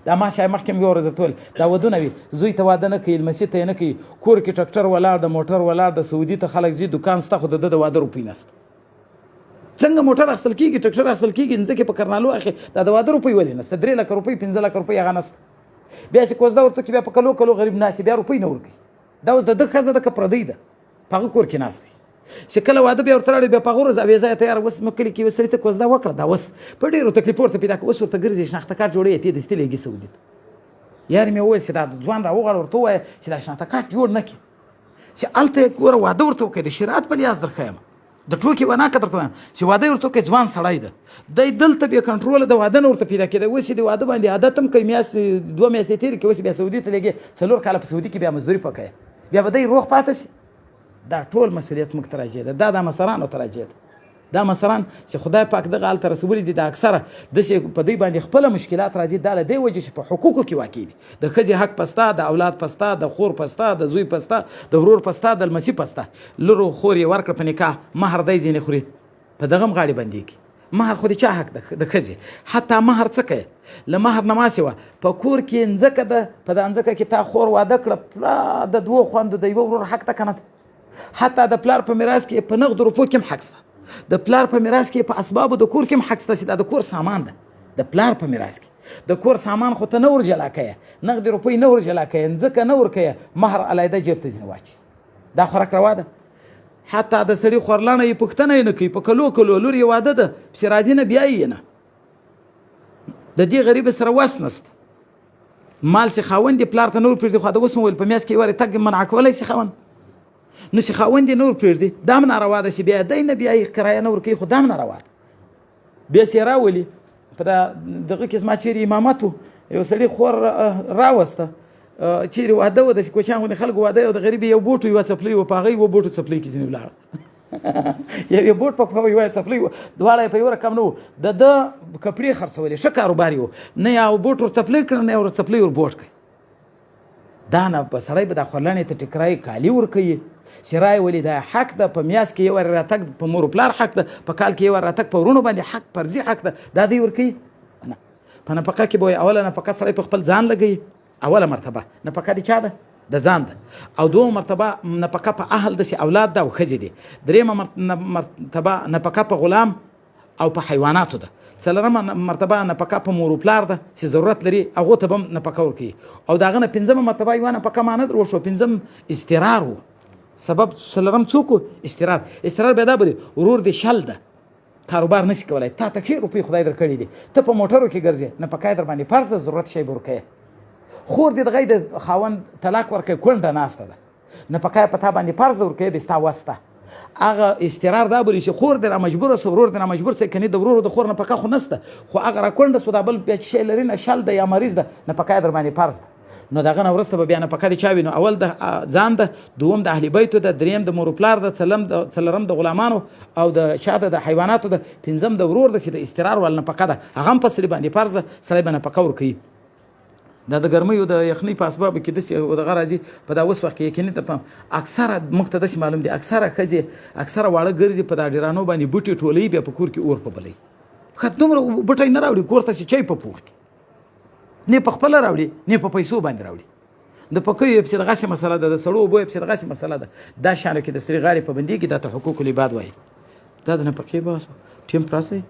دا ما شای مخکې مې یوه ورځ ټول دا ودونه وي زوی ته واده نه کوي لمسي ته یې نه کوي کور کې ټرکټر ولاړ د موټر ولاړ د سعودي ته خلک ځي دوکان سته خو د ده د واده روپۍ نسته څنګه موټر اخیستل کېږي ټرکټر اخیستل کېږي ځمکې په کرنالو اخلي دا د واده روپۍ ولې نسته 3 لکه روپۍ 15 لکه روپۍ هغه نسته بیا چې کوزده ورته کړي بیا په کلو کلو غریب ناست بیا روپۍ نه ورکوي دا اوس د ده ښځه ده که پردۍ ده په هغه کور کې ناست دی چې کله واده بیا ورته راړي بیا په هغه ورځ اویزه یې تیاره اوس مو کلي کې یوه سړي ته کوزده وکړه دا اوس په ډېرو تکلیفو ورته پیدا کړه اوس ورته ګرځي شناخته کارت جوړوي ته یې دستي لېږي سعودي ته یار مې وویل چې دا ځوان راوغواړه ورته ووایه چې دا شناخته کارت جوړ نه کړي چې هلته یې ګوره واده ورته وکړي د شریعت په لحاظ درښیم د ټوکې ونه که درته وایم چې واده یې ورته وکړي ځوان سړی ده دی دلته بې کنټروله د واده نه ورته پیدا کېدی اوس یې د واده باندې عادت هم کوي میاشت 2 میاشتې تېرې کړي اوس بیا سعودي ته لېږي 4 کاله په سعودي کې بیا مزدوري پکوي بیا به دی روغ پاتې شي دا ټول مسؤلیت موږ ته راجع ده دا د مصرانو ته راجع ده دا مصران چې خدای پاک دغه هلته رسولي دي د اکثره داسې په دوی باندې خپله مشکلات راځي دا له دې وجې چې په حقوقو کې واقع دي د ښځې حق پسته د اولاد پسته د خور پسته د زوی پسته د ورور پسته د لمسي پسته لور خور یې ورکړه په نکاح مهر دی ځینې خوري په دغه هم غاړې بندېږي مهر خو د چا حق ده د ښځې حتی مهر څه کوي له مهر نه ما سوه په کور کې ځمکه ده په دا ځمکه کې تا خور واده کړه د 2 خویندو د یوه ورور حق ده که نه حتی د پلار په میراث کې په نغدو روپو کې هم حق شته د پلار په میراث کې په اسبابو د کور کې هم حق شته چې دا د کور سامان ده د پلار په میراث کې د کور سامان خو ته نه ور جلا کوې نغدې روپۍ نه ور جلا کوې ځمکه نه ورکوې مهر علیحده جیب ته ځینې واچي دا خوراک روا ده حتی د سړي خورلانه یې پوښتنه یې نه کوي په کلو کلو لور یې واده ده پسې راځي نه بیایي یې نه د دې غریب سره وس نسته مال چې خاوند یې پلار ته نه ور پرېږدي خو دا اوس مو ویل په میاشت کې یې وارې تګ منع کولی شي خاوند نو چې خاوند یې نه ور پرېږدي دا هم ناروا ده چې بیا دی نه بیایي کرایه نه ورکوي خو دا هم ناروا ده بیا چې یې راولي په دغه کې زما چیرې امامت و یو سړي خور راوسته چیرې واده و داسې کوچیان غوندې خلکو واده او د غریب یو بوټ یوه څپلۍ وه په هغه یوه بوټو څپلۍ کې ځینې ولاړه یو بوټ په پښه یوه څپلۍ وه دواړه یې په یو رقم نه وو د ده کپړې خرڅولې ښه کاروبار یې و نه یو بوټ ور څپلۍ کړه نه یو ور څپلۍ ور بوټ کړي دا نه په سړی به دا خورلنې ته ټکرای کالي ورکوي چې رای ولې دا حق ده په میاشت کې یو وار راتګ په مور و پلار حق ده په کال کې یو وار راتګ په ورونو باندې حق فرضي حق ده دا دی ورکوي نه په نفقه کې به وایي اوله نفقه سړی په خپل ځان لګوي اوله مرتبه نفقه د چا ده د ځان ده او دومره مرتبه نفقه په اهل داسې اولاد ده او ښځې دي درېیمه مرتبه نفقه په غلام او په حیواناتو ده څلورمه مرتبه نفقه په مور و پلار ده چې ضرورت لري هغو ته به هم نفقه ورکوي او د هغه نه پنځمه مرتبه یوه نفقه ما نه در وشوه پنځم استرار و سبب څلورم څوک و استرار بیا دا به دی ورور دې شل ده کاروبار نشي کولی تا ته ښې روپۍ خدای در کړي دي ته په موټرو کې ګرځې نفقه یې در باندې فرض ده ضرورت شی به ورکوې خور دې دغه د خاوند طلاق ورکوي کونډه ناسته ده نفقه یې په تا باندې فرض ده ورکوې به ستا وس ده هغه استرار دا بولي چې خور دې را مجبوره سه ورور دې را مجبور سه کنې د ورور د خور نفقه خو نسته خو هغه را کونډه سو دا بل بیا چې شی لري نه شل ده یا مریض ده نفقه یې در باندې فرض ده نو دغه نه وروسته به بیا نفقه د چا وي نو اول د ځان ده دوم د اهل بیتو ده دریم د مور و پلار ده څلورم د غلامانو او د چا ده د حیواناتو ده پنځم د ورور ده چې د استرار ول نفقه ده هغه هم په سړي باندې فرض ده سړی به نفقه ورکوي دا د ګرمیو د یخنۍ په اسبابو کې داسې دغه راځي په دا اوس وخت کې یقیني درته اکثره موږ ته داسې معلوم دي اکثره ښځې اکثره واړه ګرځي په دا ډیرانو باندې بوټي ټولوي بیا په کور کې اور په بلوي ښه دومره بوټی نه راوړي کور ته چې چای په پوښ کړي نه په خپله راوړي نه په پیسو باندې راوړي د پکیو یو پسې دغسې مسله ده د سړو اوبو یو پسې دغسې مسله ده دا شانو کې د سړي غاړې په بندېږي دا ته حقوق العباد وایي دا د نفقې بحث ټیم پراسئ